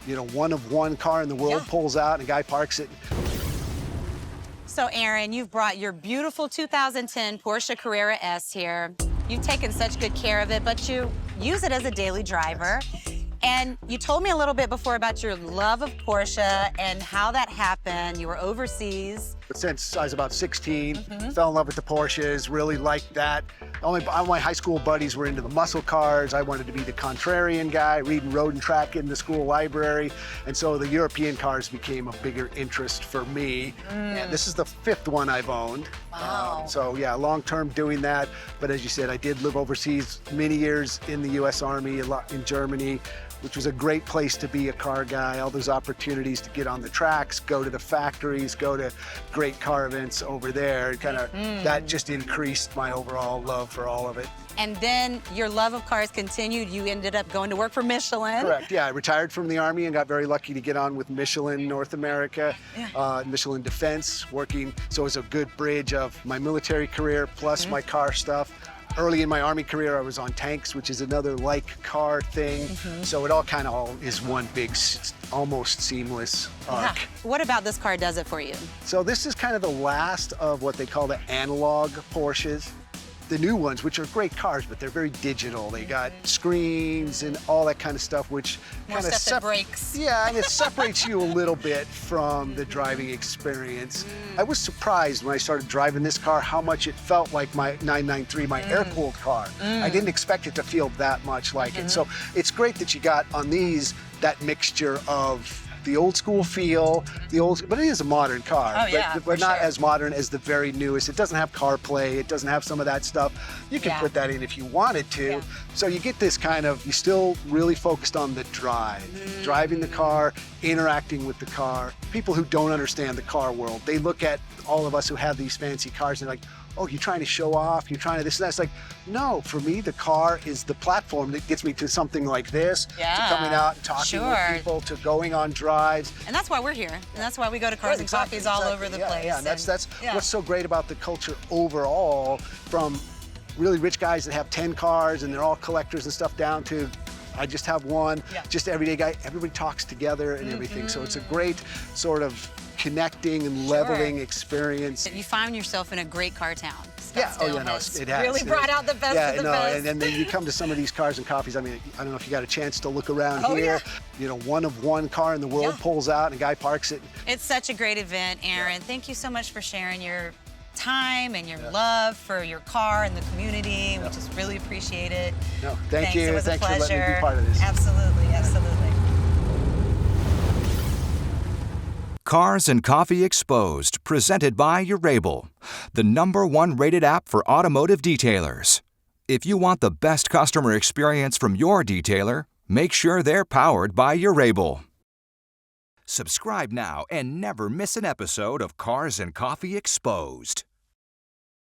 one of one car in the world pulls out and a guy parks it. So, Aaron, you've brought your beautiful 2010 Porsche Carrera S here. You've taken such good care of it, but you use it as a daily driver. And you told me a little bit before about your love of Porsche and how that happened. You were overseas. But since I was about 16, fell in love with the Porsches, really liked that. All my high school buddies were into the muscle cars. I wanted to be the contrarian guy, reading Road and Track in the school library. And so the European cars became a bigger interest for me. And this is the 5th one I've owned. Wow. So yeah, long-term doing that. But as you said, I did live overseas many years in the US Army, a lot in Germany, which was a great place to be a car guy. All those opportunities to get on the tracks, go to the factories, go to great car events over there. That just increased my overall love for all of it. And then your love of cars continued. You ended up going to work for Michelin. Correct, yeah. I retired from the Army and got very lucky to get on with Michelin North America, Michelin Defense, working. So it was a good bridge of my military career plus my car stuff. Early in my Army career, I was on tanks, which is another like car thing. So it all kind of is one big, almost seamless arc. What about this car does it for you? So this is kind of the last of what they call the analog Porsches. The new ones, which are great cars, but they're very digital. They got screens and all that kind of stuff, which More kind of stuff that breaks. Yeah, and it separates you a little bit from the driving experience. I was surprised when I started driving this car how much it felt like my 993, my air-cooled car. I didn't expect it to feel that much like it. So it's great that you got on these that mixture of the old school feel, but it is a modern car, but not as modern as the very newest. It doesn't have CarPlay, it doesn't have some of that stuff. You can put that in if you wanted to. So you get this kind of, you're still really focused on the drive, driving the car, interacting with the car. People who don't understand the car world, they look at all of us who have these fancy cars and they're like, oh, you're trying to show off, you're trying to this and that. It's like, no, for me, the car is the platform that gets me to something like this, to coming out and talking with people, to going on drives. And that's why we're here. And that's why we go to Cars and Coffees all over the place. Yeah, and that's what's so great about the culture overall, from really rich guys that have 10 cars and they're all collectors and stuff down to I just have one, just everyday guy. Everybody talks together and everything. So it's a great sort of connecting and leveling experience. You find yourself in a great car town. Scottsdale it has really brought out the best of the best. And then you come to some of these Cars and Coffees. I mean, I don't know if you got a chance to look around here. One of one car in the world pulls out and a guy parks it. It's such a great event, Aaron. Thank you so much for sharing your time and your love for your car and the community. We just really appreciate it. No, thank you. It was a Thanks pleasure. for letting me be part of this. Absolutely, absolutely. Cars and Coffee Exposed, presented by Urable, the #1 rated app for automotive detailers. If you want the best customer experience from your detailer, make sure they're powered by Urable. Subscribe now and never miss an episode of Cars and Coffee Exposed.